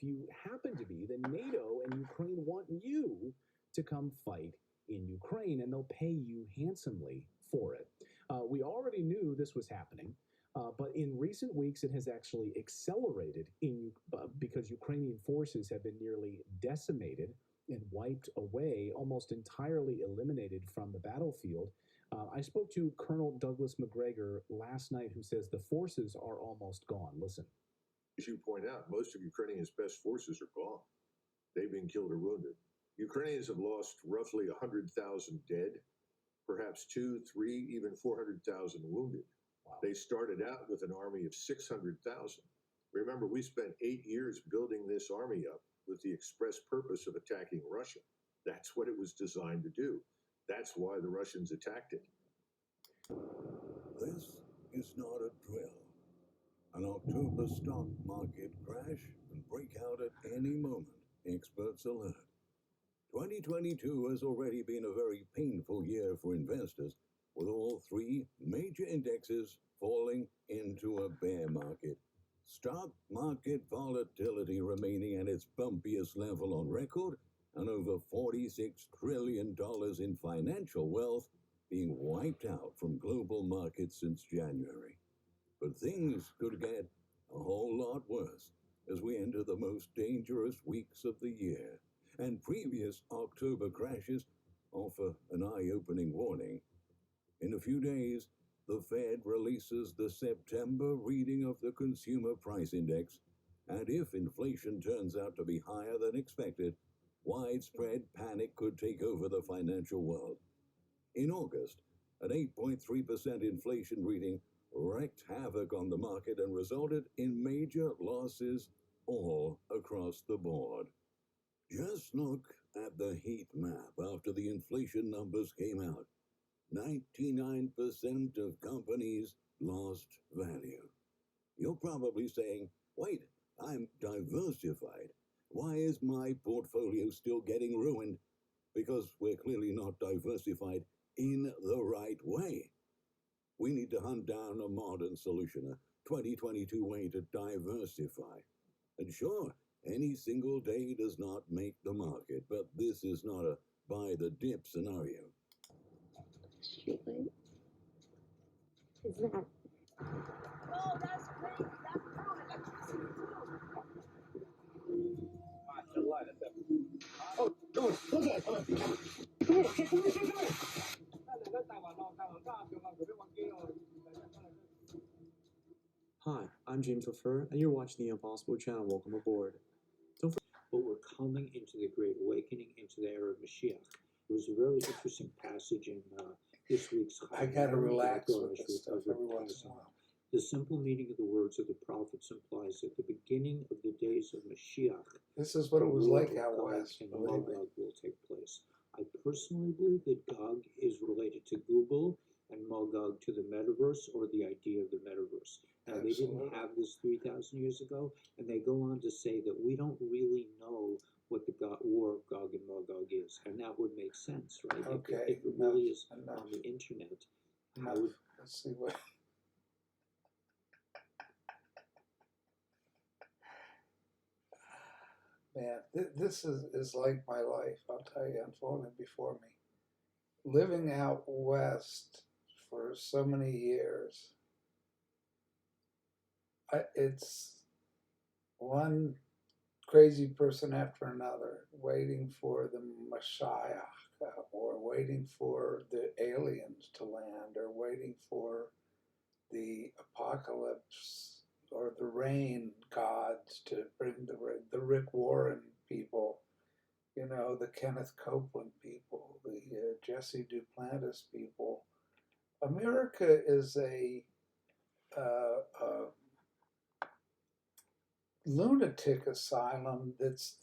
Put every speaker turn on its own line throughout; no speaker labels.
you happen to be, then NATO and Ukraine want you to come fight in Ukraine, and they'll pay you handsomely for it. We already knew this was happening. But in recent weeks, it has actually accelerated because Ukrainian forces have been nearly decimated and wiped away, almost entirely eliminated from the battlefield. I spoke to Colonel Douglas McGregor last night, who says the forces are almost gone. Listen.
As you point out, most of Ukrainians' best forces are gone. They've been killed or wounded. Ukrainians have lost roughly 100,000 dead, perhaps 2, 3, even 400,000 wounded. Wow. They started out with an army of 600,000. Remember, we spent 8 years building this army up with the express purpose of attacking Russia. That's what it was designed to do. That's why the Russians attacked it.
This is not a drill. An October stock market crash can break out at any moment, experts alert. 2022 has already been a very painful year for investors, with all three major indexes falling into a bear market. Stock market volatility remaining at its bumpiest level on record, and over $46 trillion in financial wealth being wiped out from global markets since January. But things could get a whole lot worse as we enter the most dangerous weeks of the year, and previous October crashes offer an eye-opening warning. In a few days, the Fed releases the September reading of the Consumer Price Index, and if inflation turns out to be higher than expected, widespread panic could take over the financial world. In August, an 8.3% inflation reading wreaked havoc on the market and resulted in major losses all across the board. Just look at the heat map after the inflation numbers came out. 99% of companies lost value. You're probably saying, wait, I'm diversified. Why is my portfolio still getting ruined? Because we're clearly not diversified in the right way. We need to hunt down a modern solution, a 2022 way to diversify. And sure, any single day does not make the market, but this is not a buy the dip scenario.
Streetlight. Is that?
Oh, that's great. That's true. Electricity too.
Oh, come on. Come here.
Hi, I'm James LaFleur, and you're watching the Impossible Channel. Welcome aboard. Don't forget, but we're coming into the Great Awakening, into the era of Mashiach. It was a very interesting passage in this week's.
I gotta relax with this stuff every once in a while.
The simple meaning of the words of the prophets implies that the beginning of the days of Mashiach.
This is what it was like out west.
And Magog will take place. I personally believe that Gog is related to Google and Magog to the metaverse, or the idea of the metaverse. Now, they didn't have this 3,000 years ago, and they go on to say that we don't really know what the war of Gog and Magog is, and that would make sense, right?
Okay,
if it really is on the internet, how would...
Let's see what... Man, this is like my life, I'll tell you, unfolding before me. Living out west for so many years, it's one crazy person after another, waiting for the Messiah, or waiting for the aliens to land, or waiting for the apocalypse or the rain gods to bring the Rick Warren people, you know, the Kenneth Copeland people, the Jesse Duplantis people. America is a lunatic asylum that's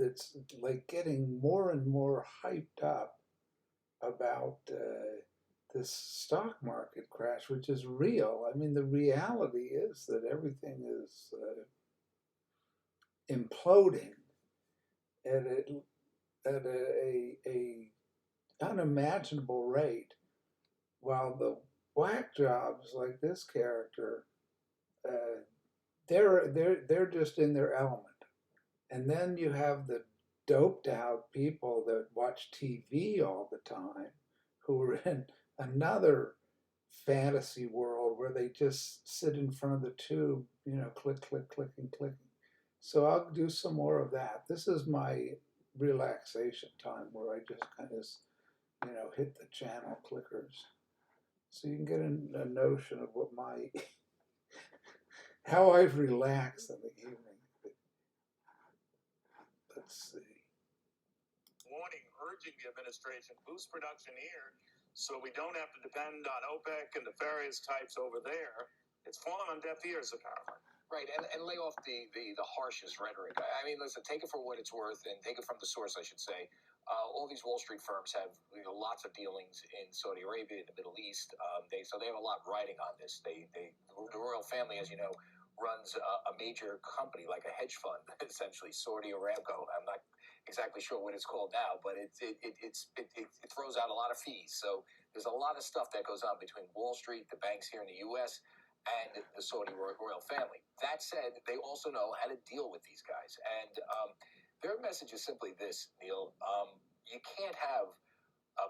like getting more and more hyped up about this stock market crash, which is real. I mean, the reality is that everything is imploding at a unimaginable rate, while the whack jobs like this character, they're just in their element, And then you have the doped out people that watch TV all the time who are in another fantasy world where they just sit in front of the tube, click, click, clicking, clicking. So I'll do some more of that. This is my relaxation time where I just kind of, hit the channel clickers. So you can get a notion of what how I relax in the evening. Let's see.
Warning urging the administration boost production here so we don't have to depend on OPEC and the various types over there. It's fallen on deaf ears, apparently.
Right, and lay off the harshest rhetoric. I mean, listen, take it for what it's worth, and take it from the source, I should say. All these Wall Street firms have lots of dealings in Saudi Arabia, in the Middle East. They have a lot riding on this. The royal family, as you know, runs a major company, like a hedge fund, essentially, Saudi Aramco. I'm not exactly sure what it's called now, but it throws out a lot of fees. So there's a lot of stuff that goes on between Wall Street, the banks here in the U.S., and the Saudi royal family. That said, they also know how to deal with these guys. And their message is simply this, Neil. You can't have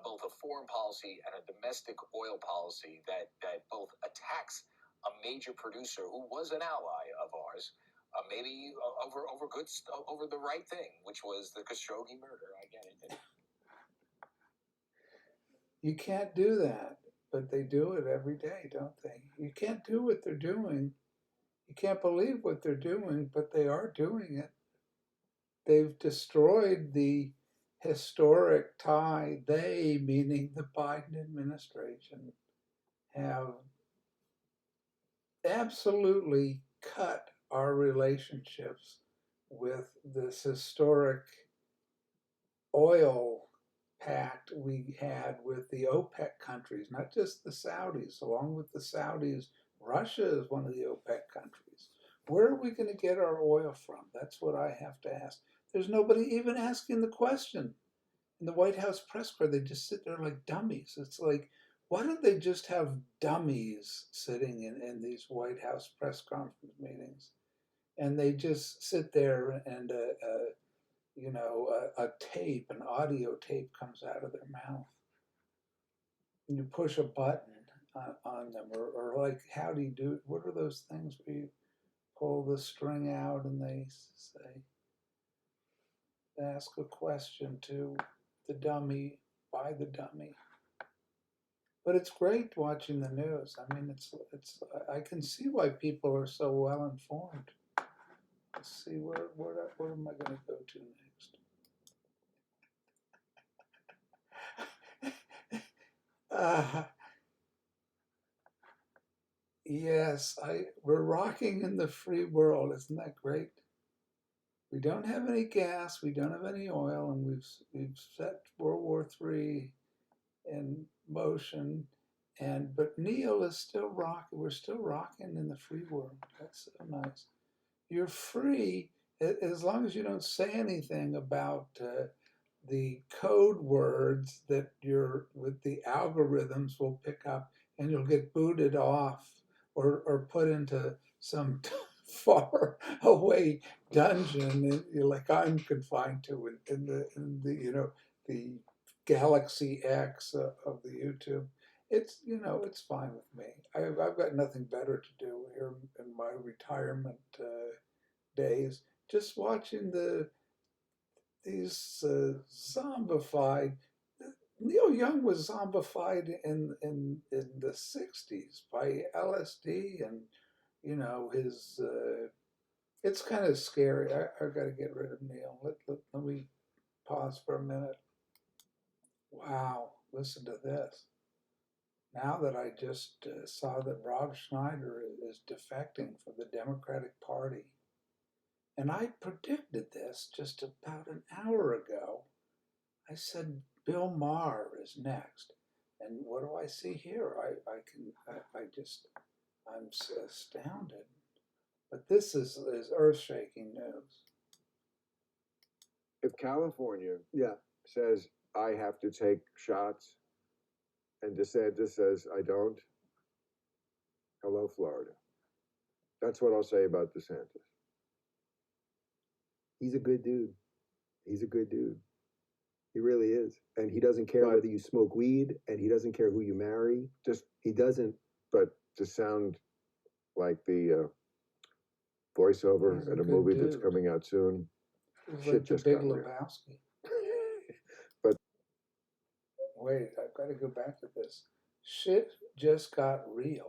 both a foreign policy and a domestic oil policy that both attacks a major producer who was an ally of ours, maybe over the right thing, which was the Khashoggi murder. I get it.
You can't do that, but they do it every day, don't they? You can't do what they're doing. You can't believe what they're doing, but they are doing it. They've destroyed the historic tie. They, meaning the Biden administration, have absolutely cut our relationships with this historic oil pact we had with the OPEC countries, not just the Saudis. Along with the Saudis, Russia is one of the OPEC countries. Where are we going to get our oil from? That's what I have to ask. There's nobody even asking the question. In the White House press corps, they just sit there like dummies. It's like, why don't they just have dummies sitting in these White House press conference meetings? And they just sit there and a tape, an audio tape comes out of their mouth. And you push a button on them, or like, how do you do it? What are those things where you pull the string out and they ask a question to the dummy by the dummy? But it's great watching the news. I mean, I can see why people are so well informed. Let's see, where am I going to go to next? Yes, we're rocking in the free world. Isn't that great? We don't have any gas, we don't have any oil, and we've set World War III in motion. But Neil is still rocking. We're still rocking in the free world. That's so nice. You're free as long as you don't say anything about the code words that with the algorithms will pick up, and you'll get booted off or put into some far away dungeon, like I'm confined to in the the Galaxy X of the YouTube. It's fine with me. I've got nothing better to do here in my retirement days. Just watching these zombified. Neil Young was zombified in the '60s by LSD, and his. It's kind of scary. I've got to get rid of Neil. Let me pause for a minute. Wow, listen to this. Now that I just saw that Rob Schneider is defecting from the Democratic Party, and I predicted this just about an hour ago. I said Bill Maher is next, and what do I see here? I'm astounded. But this is earth-shaking news.
If California says I have to take shots, and DeSantis says I don't, hello, Florida. That's what I'll say about DeSantis. He's a good dude. He's a good dude. He really is. And he doesn't care whether you smoke weed, and he doesn't care who you marry. He doesn't, but to sound like the voiceover
He's a
at a
good
movie that's
dude.
coming out soon.
He's
Shit
like the
just
Big
got real.
Lebowski.
But
wait, I've got to go back to this. Shit just got real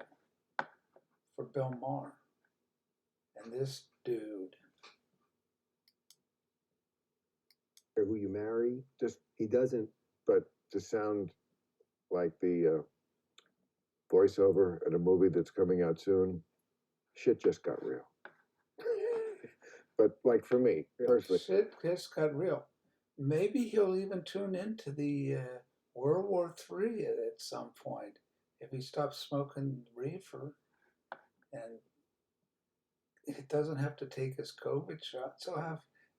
for Bill Maher. And this dude.
who you marry. He doesn't, but to sound like the voiceover at a movie that's coming out soon. Shit just got real. But like for me, personally.
Shit just got real. Maybe he'll even tune into the World War III at some point if he stops smoking reefer, and it doesn't have to take his COVID shots.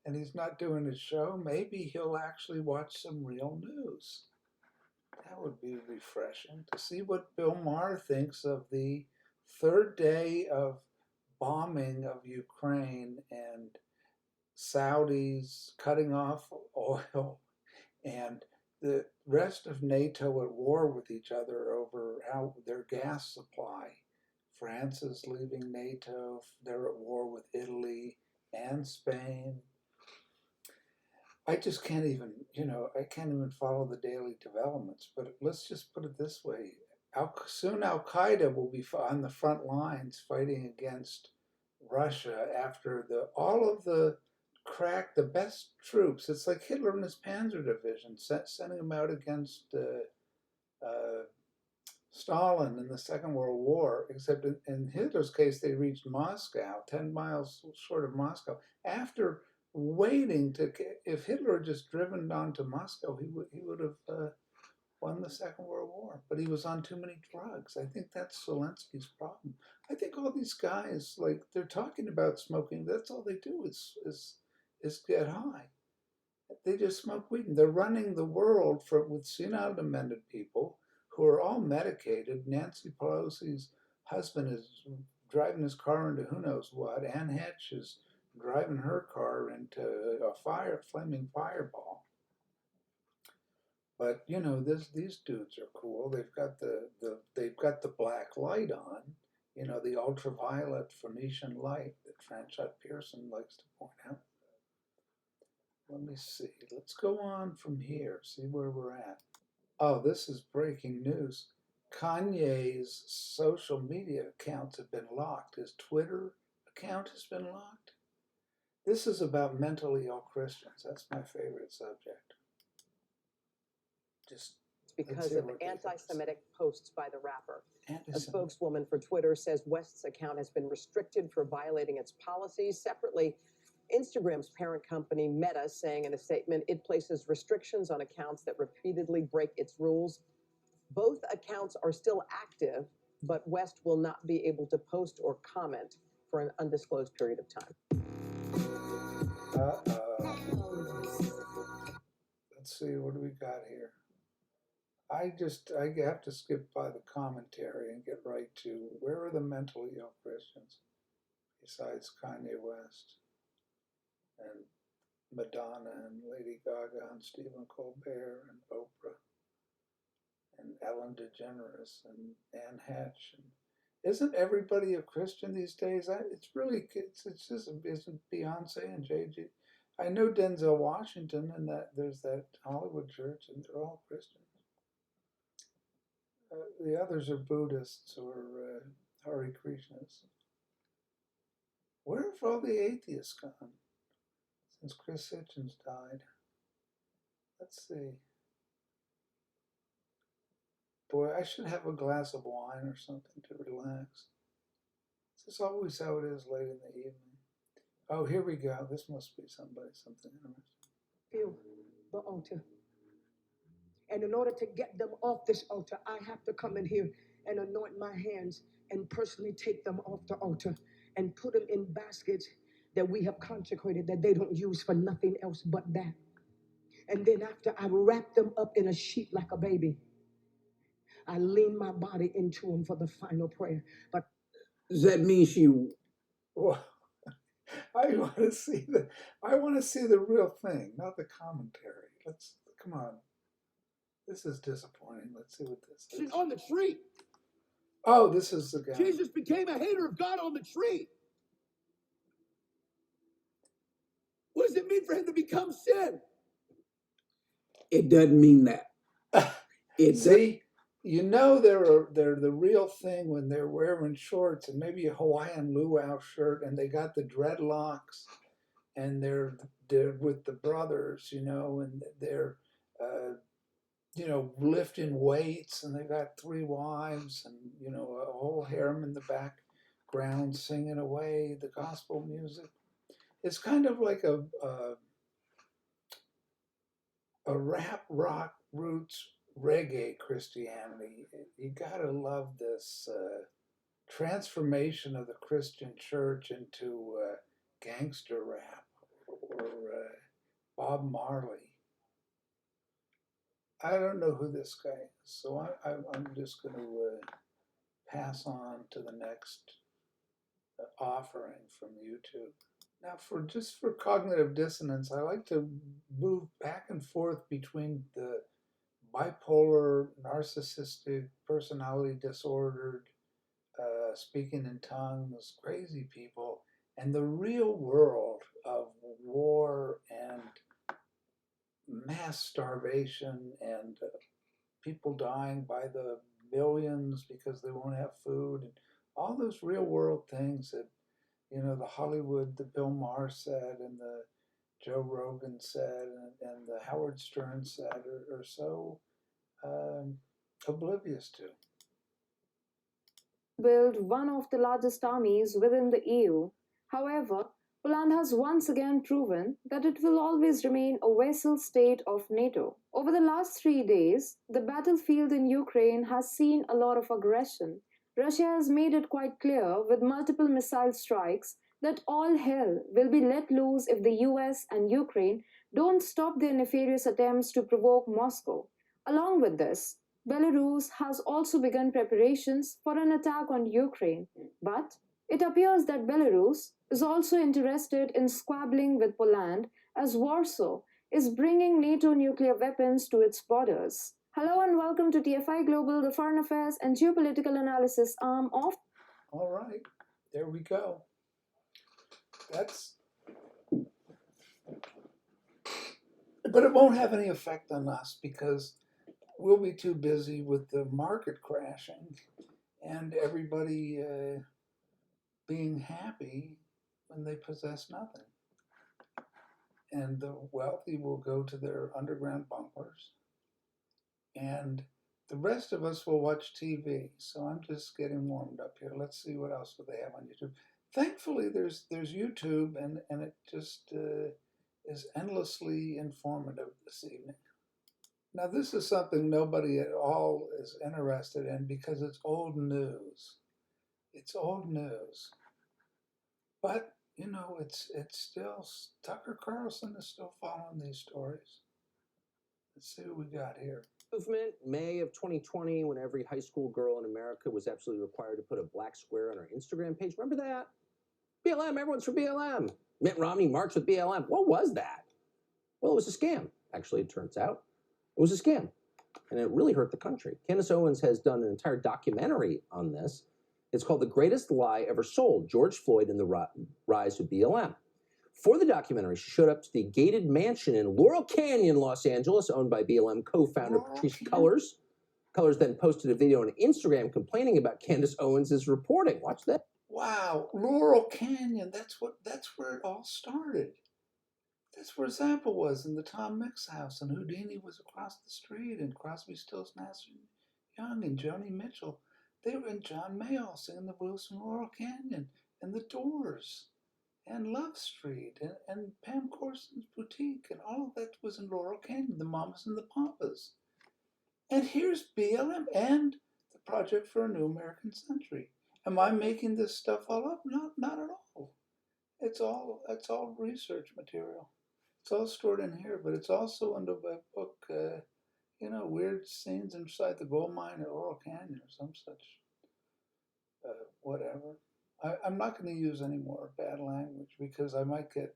And he's not doing his show. Maybe he'll actually watch some real news. That would be refreshing to see what Bill Maher thinks of the third day of bombing of Ukraine and Saudis cutting off oil and the rest of NATO at war with each other over how their gas supply. France is leaving NATO. They're at war with Italy and Spain. I just can't even, I can't even follow the daily developments. But let's just put it this way. Soon Al Qaeda will be on the front lines fighting against Russia after all of the best troops. It's like Hitler and his Panzer Division, sending them out against Stalin in the Second World War, except in Hitler's case, they reached Moscow, 10 miles short of Moscow, after waiting if Hitler had just driven on to Moscow, he would have won the Second World War. But he was on too many drugs. I think that's Zelensky's problem. I think all these guys, like, they're talking about smoking. That's all they do is get high. They just smoke weed. And they're running the world with senile demented people who are all medicated. Nancy Pelosi's husband is driving his car into who knows what. Ann Hetch is driving her car into a flaming fireball. But these dudes are cool. They've got the black light on, the ultraviolet Phoenician light that Franchot Pearson likes to point out. Let me see. Let's go on from here. See where we're at. Oh, this is breaking news. Kanye's social media accounts have been locked. His Twitter account has been locked. This is about mentally ill Christians. That's my favorite subject.
Because of anti-Semitic posts by the rapper. A spokeswoman for Twitter says West's account has been restricted for violating its policies. Separately, Instagram's parent company, Meta, saying in a statement it places restrictions on accounts that repeatedly break its rules. Both accounts are still active, but West will not be able to post or comment for an undisclosed period of time.
Let's see, what do we got here? I have to skip by the commentary and get right to where are the mentally ill Christians besides Kanye West and Madonna and Lady Gaga and Stephen Colbert and Oprah and Ellen DeGeneres and Ann Hatch. And isn't everybody a Christian these days? It's just isn't Beyonce and Jay-Z. I know Denzel Washington and that there's that Hollywood church and they're all Christians. The others are Buddhists or Hare Krishnas. Where have all the atheists gone since Chris Hitchens died? Let's see. Boy, I should have a glass of wine or something to relax. This is always how it is late in the evening. Oh, here we go. This must be something interesting.
Feel the altar. And in order to get them off this altar, I have to come in here and anoint my hands and personally take them off the altar and put them in baskets that we have consecrated that they don't use for nothing else but that. And then after I wrap them up in a sheet like a baby, I lean my body into them for the final prayer. But
does that mean she?
Well, I want to see the real thing, not the commentary. Come on. This is disappointing. Let's see what this is.
She's on the tree.
Oh, this is the guy.
Jesus became a hater of God on the tree. What does it mean for him to become sin?
It doesn't mean that.
See, you know they're the real thing when they're wearing shorts and maybe a Hawaiian luau shirt, and they got the dreadlocks, and they're with the brothers, you know, and they're you know, lifting weights, and they got 3 wives, and you know, a whole harem in the background singing away the gospel music. It's kind of like a rap rock roots reggae Christianity. You gotta love this transformation of the Christian church into gangster rap or Bob Marley. I don't know who this guy is, so I'm just going to pass on to the next offering from YouTube. Now, for cognitive dissonance, I like to move back and forth between the bipolar, narcissistic, personality disordered, speaking in tongues, crazy people, and the real world of war and mass starvation and people dying by the millions because they won't have food, and all those real world things that, you know, the Hollywood, the Bill Maher said, and the Joe Rogan said, and the Howard Stern said are so oblivious to.
Build one of the largest armies within the EU. However, Poland has once again proven that it will always remain a vassal state of NATO. Over the last 3 days, the battlefield in Ukraine has seen a lot of aggression. Russia has made it quite clear with multiple missile strikes that all hell will be let loose if the US and Ukraine don't stop their nefarious attempts to provoke Moscow. Along with this, Belarus has also begun preparations for an attack on Ukraine, but it appears that Belarus is also interested in squabbling with Poland as Warsaw is bringing NATO nuclear weapons to its borders. Hello and welcome to TFI Global, the foreign affairs and geopolitical analysis arm of...
All right, there we go. But it won't have any effect on us because we'll be too busy with the market crashing and everybody being happy when they possess nothing. And the wealthy will go to their underground bunkers, and the rest of us will watch TV. So I'm just getting warmed up here. Let's see what else do they have on YouTube. Thankfully, there's YouTube, and it just is endlessly informative this evening. Now, this is something nobody at all is interested in because it's old news. It's old news. But, you know, it's still, Tucker Carlson is still following these stories. Let's see what we got here.
Movement, May of 2020, when every high school girl in America was absolutely required to put a black square on her Instagram page. Remember that? BLM, everyone's for BLM. Mitt Romney marched with BLM. What was that? Well, it was a scam. Actually, it turns out it was a scam, and it really hurt the country. Candace Owens has done an entire documentary on this. It's called The Greatest Lie Ever Sold, George Floyd and the Rise of BLM. For the documentary, she showed up to the gated mansion in Laurel Canyon, Los Angeles, owned by BLM co-founder Patrisse Cullors. Cullors then posted a video on Instagram complaining about Candace Owens' reporting. Watch that.
Wow, Laurel Canyon, that's where it all started. That's where Zappa was in the Tom Mix house, and Houdini was across the street, and Crosby, Stills, Nash Young, and Joni Mitchell. They were in John Mayall singing the blues from Laurel Canyon, and the Doors, and Love Street, and Pam Corson's Boutique, and all of that was in Laurel Canyon, the Mamas and the Pampas. And here's BLM and the Project for a New American Century. Am I making this stuff all up? Not at all. It's all research material. It's all stored in here, but it's also in the book, you know, Weird Scenes Inside the Gold Mine at Laurel Canyon or some such, whatever. I'm not going to use any more bad language because I might get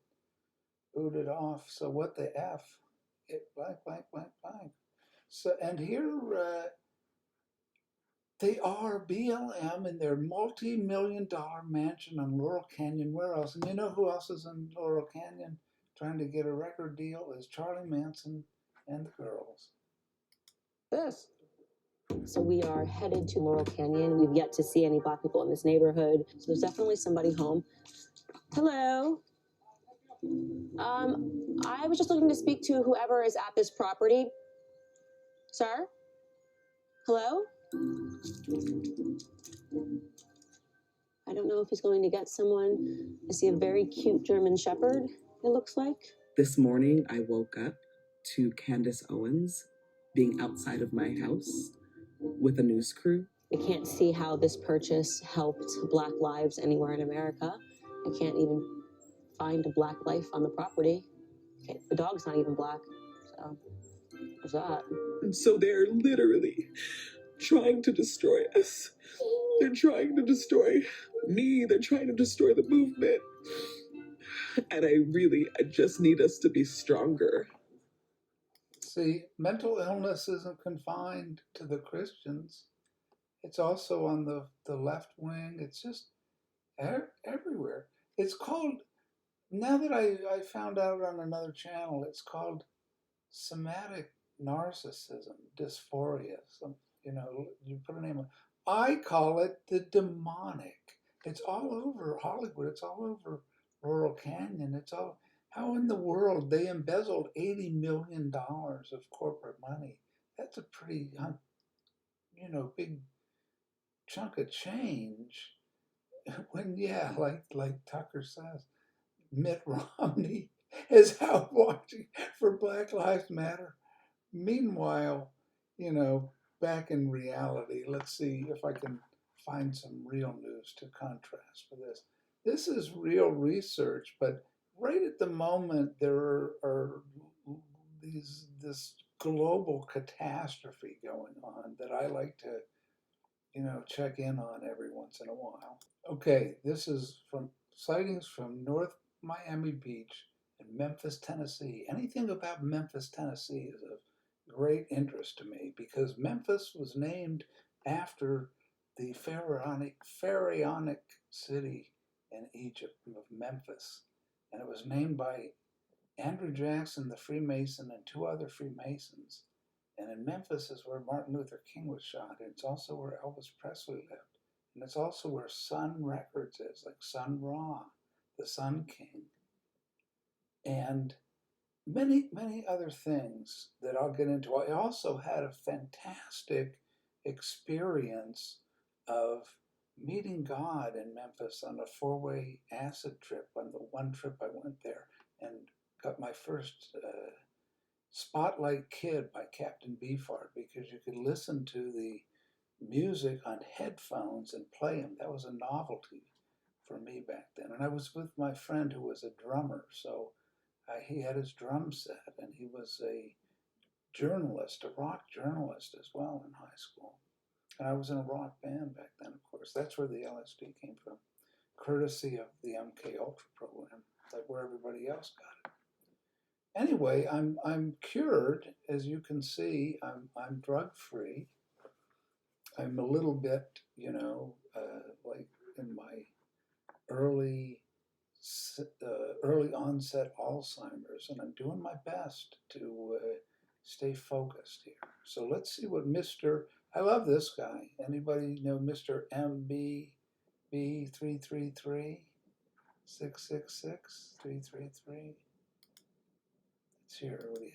booted off. So what the F? It blank, blank, blank, blank. So, and here they are BLM in their multi-million-dollar mansion in Laurel Canyon. Where else? And you know who else is in Laurel Canyon trying to get a record deal? Is Charlie Manson and the girls.
This.
So we are headed to Laurel Canyon. We've yet to see any Black people in this neighborhood. So there's definitely somebody home. Hello. I was just looking to speak to whoever is at this property. Sir? Hello? I don't know if he's going to get someone. I see a very cute German Shepherd, it looks like.
This morning, I woke up to Candace Owens being outside of my house with a news crew.
I can't see how this purchase helped Black lives anywhere in America. I can't even find a Black life on the property. Okay, the dog's not even Black, so there's that.
And so they're literally trying to destroy us. They're trying to destroy me. They're trying to destroy the movement. And I just need us to be stronger.
See, mental illness isn't confined to the Christians. It's also on the left wing. It's just everywhere. It's called, now that I found out on another channel, it's called somatic narcissism, dysphoria. You put a name on it. I call it the demonic. It's all over Hollywood. It's all over Laurel Canyon. It's all, how in the world they embezzled $80 million of corporate money. That's a pretty, big chunk of change. When, yeah, like Tucker says, Mitt Romney is out watching for Black Lives Matter. Meanwhile, back in reality, let's see if I can find some real news to contrast with this. This is real research, but right at the moment there are this global catastrophe going on that I like to, check in on every once in a while. Okay, this is from sightings from North Miami Beach in Memphis, Tennessee. Anything about Memphis, Tennessee is of great interest to me because Memphis was named after the pharaonic city in Egypt of Memphis. And it was named by Andrew Jackson, the Freemason, and two other Freemasons. And in Memphis is where Martin Luther King was shot. It's also where Elvis Presley lived. And it's also where Sun Records is, like Sun Ra, the Sun King. And many, many other things that I'll get into. I also had a fantastic experience of meeting God in Memphis on a 4-way acid trip, on the one trip I went there, and got my first Spotlight Kid by Captain Beefheart, because you could listen to the music on headphones and play them. That was a novelty for me back then. And I was with my friend who was a drummer, so he had his drum set, and he was a journalist, a rock journalist as well in high school. And I was in a rock band back then, of course. That's where the LSD came from, courtesy of the MK Ultra program, like where everybody else got it. Anyway, I'm cured, as you can see. I'm drug free. I'm a little bit, like in my early onset Alzheimer's, and I'm doing my best to stay focused here. So let's see what I love this guy. Anybody know Mr. MBB333 666 333?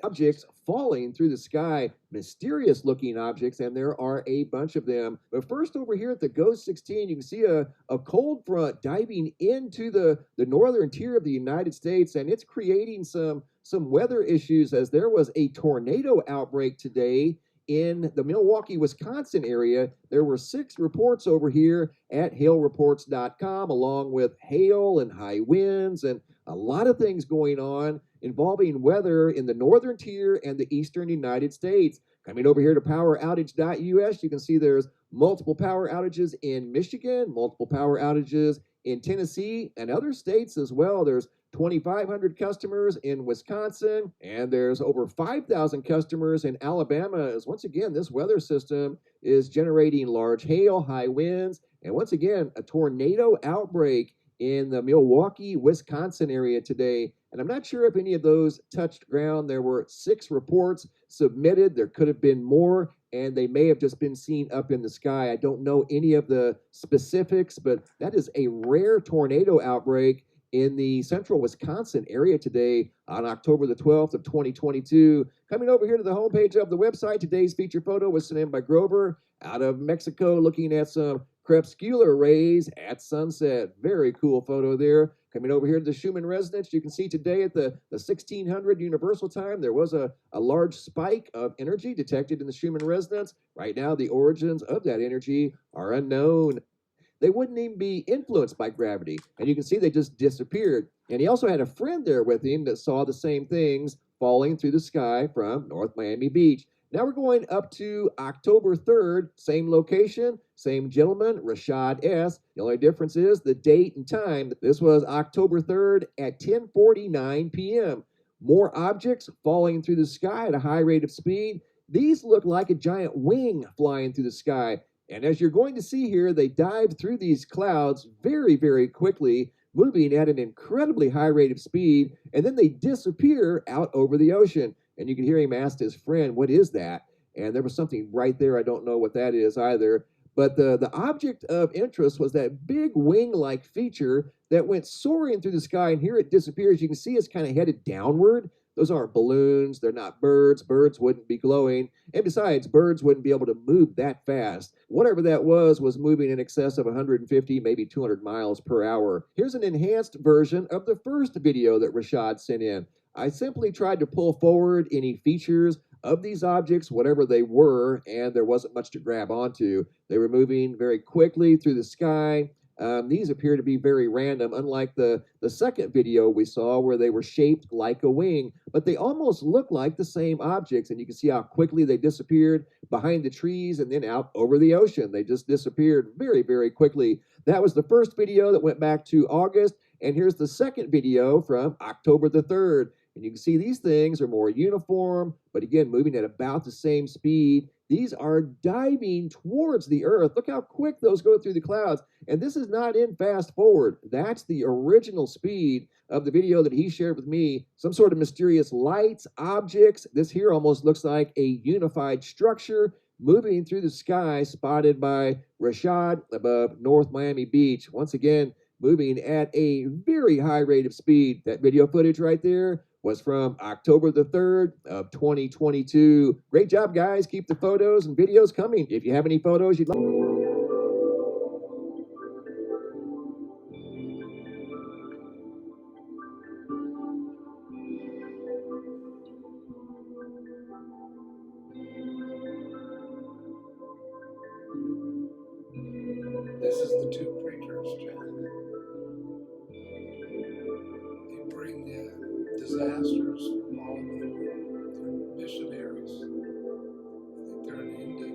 Objects falling through the sky, mysterious looking objects, and there are a bunch of them. But first, over here at the Ghost 16, you can see a cold front diving into the northern tier of the United States, and it's creating some weather issues, as there was a tornado outbreak today in the Milwaukee, Wisconsin area. There were 6 reports over here at hailreports.com, along with hail and high winds and a lot of things going on involving weather in the northern tier and the eastern United States. Coming over here to poweroutage.us, you can see there's multiple power outages in Michigan, multiple power outages in Tennessee and other states as well. There's 2,500 customers in Wisconsin, and there's over 5,000 customers in Alabama. As once again, this weather system is generating large hail, high winds, and once again, a tornado outbreak in the Milwaukee, Wisconsin area today. And I'm not sure if any of those touched ground. There were 6 reports submitted. There could have been more, and they may have just been seen up in the sky. I don't know any of the specifics, but that is a rare tornado outbreak in the central Wisconsin area today on October the 12th of 2022. Coming over here to the homepage of the website, today's feature photo was sent in by Grover out of Mexico, looking at some crepuscular rays at sunset. Very cool photo there. Coming over here to the Schumann Resonance, you can see today at the 1600 Universal Time, there was a large spike of energy detected in the Schumann Resonance. Right now, the origins of that energy are unknown. They wouldn't even be influenced by gravity. And you can see they just disappeared. And he also had a friend there with him that saw the same things falling through the sky from North Miami Beach. Now we're going up to October 3rd, same location, same gentleman, Rashad S. The only difference is the date and time. This was October 3rd at 10:49 p.m. More objects falling through the sky at a high rate of speed. These look like a giant wing flying through the sky. And as you're going to see here, they dive through these clouds very, very quickly, moving at an incredibly high rate of speed, and then they disappear out over the ocean. And you can hear him ask his friend, "What is that?" And there was something right there. I don't know what that is either. But the object of interest was that big wing-like feature that went soaring through the sky, and here it disappears. You can see it's kind of headed downward. Those aren't balloons. They're not birds. Birds wouldn't be glowing. And besides, birds wouldn't be able to move that fast. Whatever that was moving in excess of 150, maybe 200 miles per hour. Here's an enhanced version of the first video that Rashad sent in. I simply tried to pull forward any features of these objects, whatever they were, and there wasn't much to grab onto. They were moving very quickly through the sky. These appear to be very random, unlike the second video we saw where they were shaped like a wing, but they almost look like the same objects, and you can see how quickly they disappeared behind the trees and then out over the ocean. They just disappeared very, very quickly. That was the first video that went back to August, and here's the second video from October the 3rd. And you can see these things are more uniform, but again, moving at about the same speed. These are diving towards the earth. Look how quick those go through the clouds. And this is not in fast forward. That's the original speed of the video that he shared with me. Some sort of mysterious lights, objects. This here almost looks like a unified structure moving through the sky, spotted by Rashad above North Miami Beach. Once again, moving at a very high rate of speed. That video footage right there was from October the 3rd of 2022. Great job, guys. Keep the photos and videos coming. If you have any photos you'd like.
This is the two preachers, Jen. They bring disasters from all over the world. They're missionaries. I think they're in India.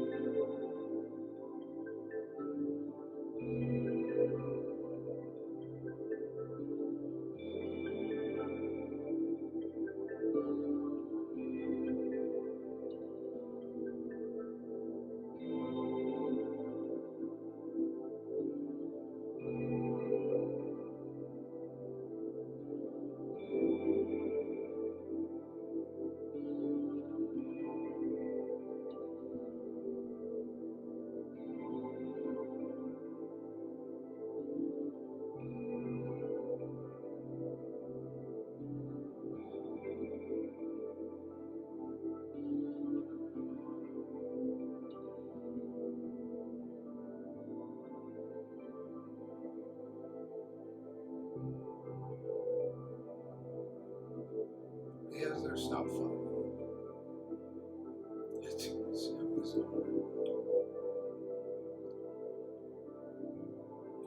He has their cell phone. It's bizarre.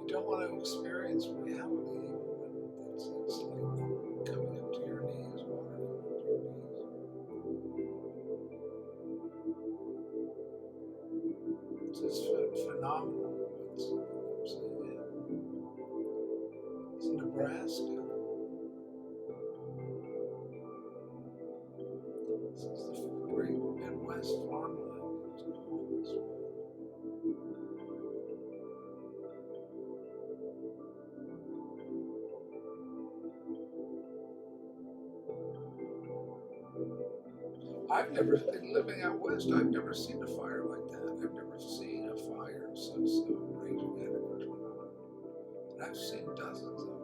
You don't want to experience reality when it's like coming up to your knees, water coming up to your knees. It's just phenomenal. It's, I'm saying, Nebraska. This is the great Midwest farmland. I've never been living out west. I've never seen a fire like that. I've never seen a fire so raging out of control. And I've seen dozens of them.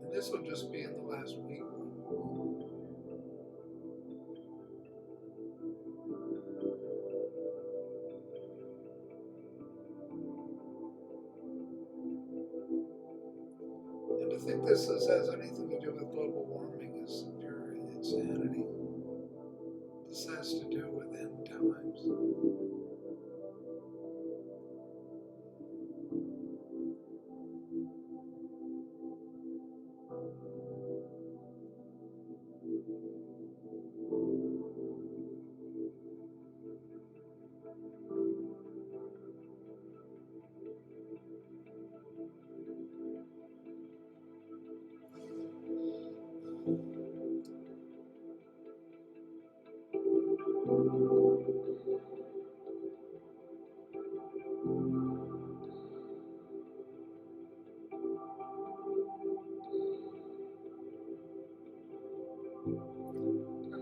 And this will just be in the last week. And to think this has anything to do with global warming is pure insanity. This has to do with end times.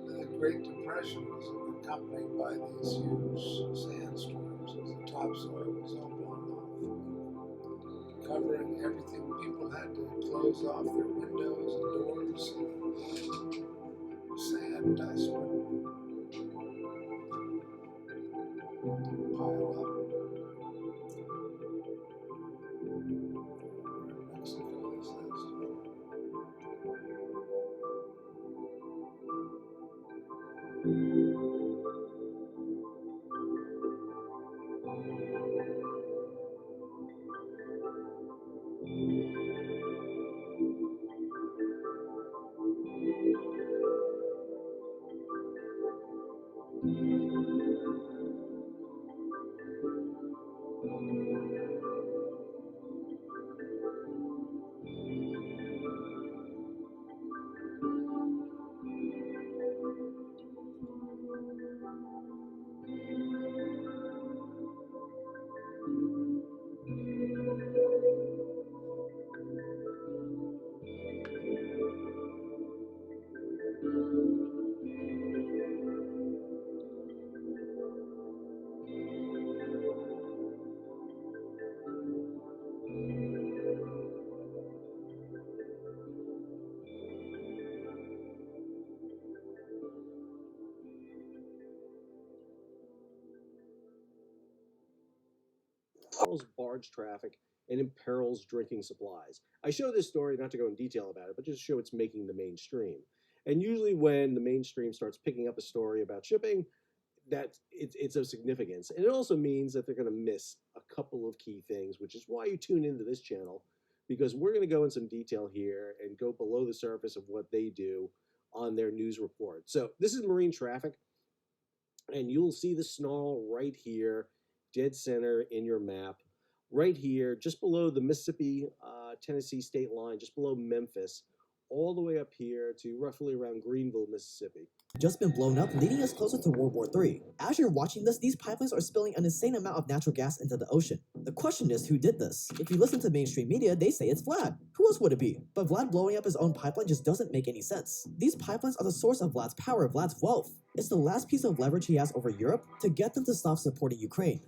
The Great Depression was accompanied by these huge sandstorms as the topsoil was all blown off, covering everything. People had to close off their windows and doors. Sand, dust would pile up. Mexico is this.
Imperils barge traffic and imperils drinking supplies. I show this story not to go in detail about it, but just to show it's making the mainstream. And usually when the mainstream starts picking up a story about shipping, that it's of significance. And it also means that they're going to miss a couple of key things, which is why you tune into this channel, because we're going to go in some detail here and go below the surface of what they do on their news report. So this is marine traffic, and you'll see the snarl right here, dead center in your map, right here, just below the Mississippi, Tennessee state line, just below Memphis, all the way up here to roughly around Greenville, Mississippi.
Just been blown up, leading us closer to World War III. As you're watching this, these pipelines are spilling an insane amount of natural gas into the ocean. The question is, who did this? If you listen to mainstream media, they say it's Vlad. Who else would it be? But Vlad blowing up his own pipeline just doesn't make any sense. These pipelines are the source of Vlad's power, Vlad's wealth. It's the last piece of leverage he has over Europe to get them to stop supporting Ukraine.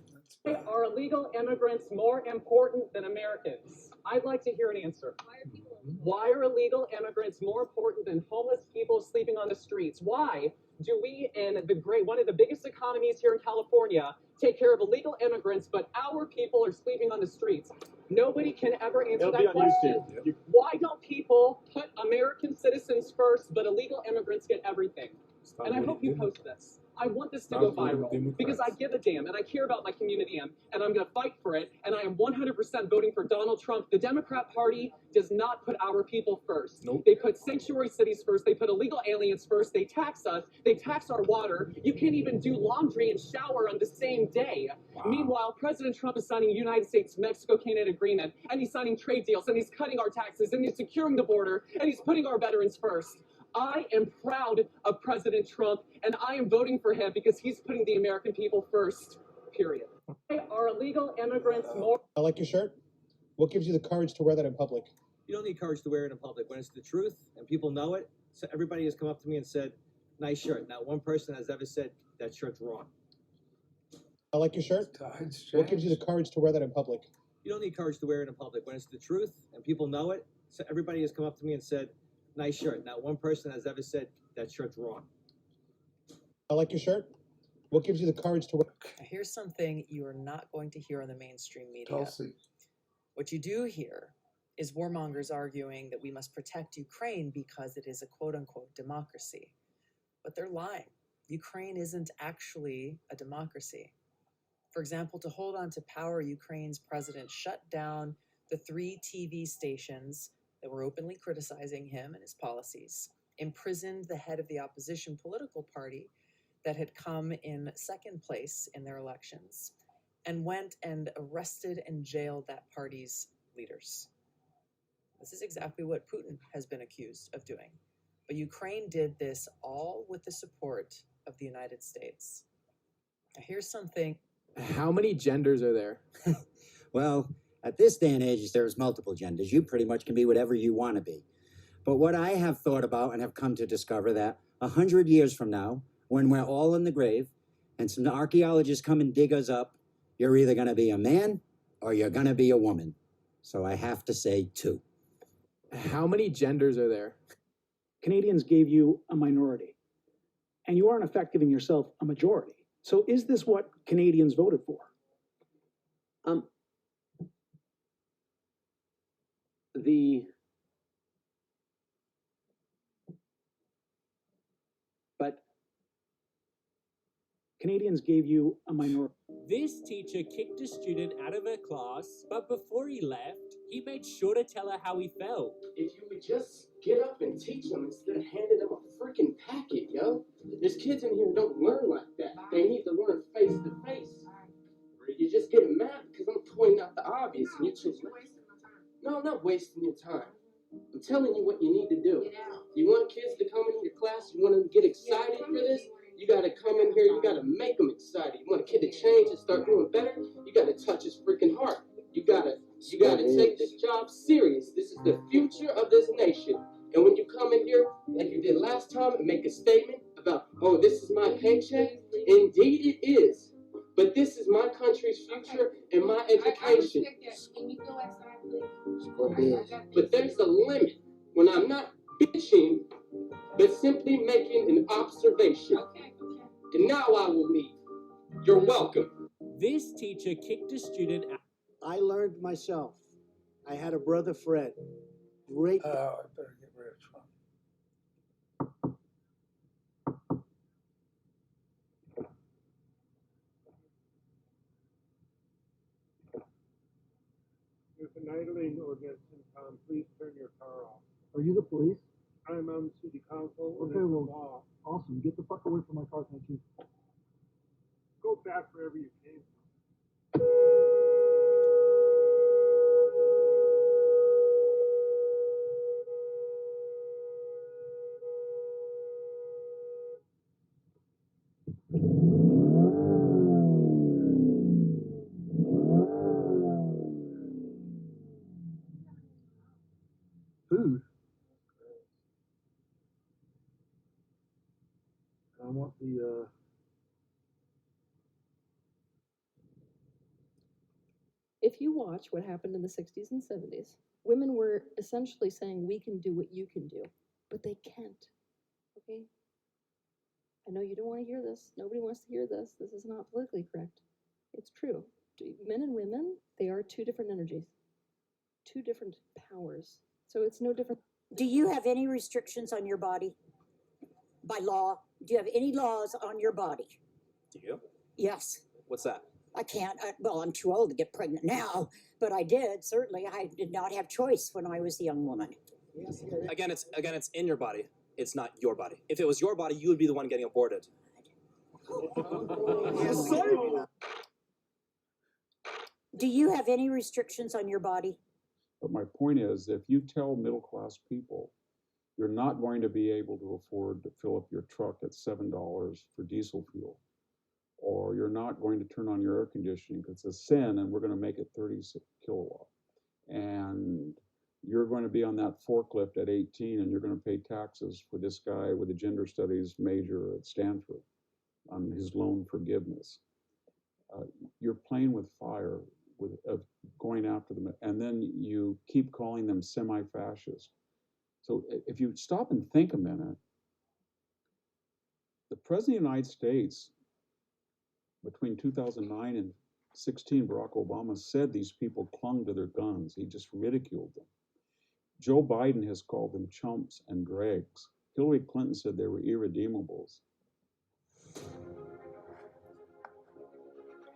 Are illegal immigrants more important than Americans? I'd like to hear an answer. Why are illegal immigrants more important than homeless people sleeping on the streets? Why do we, in one of the biggest economies here in California, take care of illegal immigrants, but our people are sleeping on the streets? Nobody can ever answer that question. Why don't people put American citizens first, but illegal immigrants get everything? And I hope you post this. I want this to go viral because I give a damn and I care about my community and I'm going to fight for it. And I am 100% voting for Donald Trump. The Democrat Party does not put our people first. Nope. They put sanctuary cities first. They put illegal aliens first. They tax us. They tax our water. You can't even do laundry and shower on the same day. Wow. Meanwhile, President Trump is signing United States-Mexico-Canada agreement, and he's signing trade deals, and he's cutting our taxes, and he's securing the border, and he's putting our veterans first. I am proud of President Trump, and I am voting for him because he's putting the American people first, period. Are illegal immigrants more...
I like your shirt. What gives you the courage to wear that in public?
You don't need courage to wear it in public. When it's the truth and people know it, so everybody has come up to me and said, nice shirt. Not one person has ever said that shirt's wrong.
I like your shirt. What gives you the courage to wear that in public?
You don't need courage to wear it in public. When it's the truth and people know it, so everybody has come up to me and said, nice shirt. Not one person has ever said that shirt's wrong.
I like your shirt. What gives you the courage to wear?
Here's something you are not going to hear on the mainstream media.
Tulsi.
What you do hear is warmongers arguing that we must protect Ukraine because it is a quote-unquote democracy. But they're lying. Ukraine isn't actually a democracy. For example, to hold on to power, Ukraine's president shut down the 3 TV stations that were openly criticizing him and his policies, imprisoned the head of the opposition political party that had come in second place in their elections, and went and arrested and jailed that party's leaders. This is exactly what Putin has been accused of doing. But Ukraine did this all with the support of the United States. Now, here's something.
How many genders are there?
Well, at this day and age, there's multiple genders. You pretty much can be whatever you want to be. But what I have thought about and have come to discover that 100 years from now, when we're all in the grave and some archaeologists come and dig us up, you're either going to be a man or you're going to be a woman. So I have to say 2.
How many genders are there?
Canadians gave you a minority, and you aren't in fact giving yourself a majority. So is this what Canadians voted for? But Canadians gave you a minority.
This teacher kicked a student out of her class, but before he left, he made sure to tell her how he felt.
If you would just get up and teach them instead of handing them a freaking packet, yo. There's kids in here who don't learn like that. They need to learn face to face. Or you just get mad because I'm pointing out the obvious and you're just like, no, I'm not wasting your time. I'm telling you what you need to do. You want kids to come in your class, you want them to get excited for this, you gotta come in here, you gotta make them excited. You want a kid to change and start doing better, you gotta touch his freaking heart. You gotta take this job serious. This is the future of this nation. And when you come in here, like you did last time, and make a statement about, oh, this is my paycheck, indeed it is. But this is my country's future and my education.
Can you go outside, please?
But there's a limit when I'm not bitching, but simply making an observation. And now I will leave. You're welcome.
This teacher kicked a student out.
I learned myself. I had a brother, Fred. Great.
Oh, I better get rid of Trump.
If an idling ordinance in town, please turn your car off.
Are you the police?
I'm on city council.
Okay, well, awesome. Get the fuck away from my car, thank you.
Go back wherever you came from.
Food. I want the,
If you watch what happened in the 60s and 70s, women were essentially saying, we can do what you can do, but they can't, okay? I know you don't want to hear this. Nobody wants to hear this. This is not politically correct. It's true. Men and women, they are 2 different energies, 2 different powers. So it's no different.
Do you have any restrictions on your body by law?
Do you have any laws on your body?
Do you?
Yes.
What's that?
I can't. Well, I'm too old to get pregnant now, but I did. Certainly, I did not have choice when I was a young woman.
Again, it's in your body. It's not your body. If it was your body, you would be the one getting aborted.
Yes, sir. Do you have any restrictions on your body?
But my point is, if you tell middle-class people you're not going to be able to afford to fill up your truck at $7 for diesel fuel, or you're not going to turn on your air conditioning because it's a sin and we're going to make it 30 kilowatt, and you're going to be on that forklift at 18 and you're going to pay taxes for this guy with a gender studies major at Stanford on his loan forgiveness. You're playing with fire of going after them, and then you keep calling them semi-fascist. So if you stop and think a minute, the President of the United States, between 2009 and 16, Barack Obama said these people clung to their guns. He just ridiculed them. Joe Biden has called them chumps and dregs. Hillary Clinton said they were irredeemables.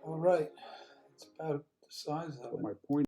All right. It's about the size of it.
But my point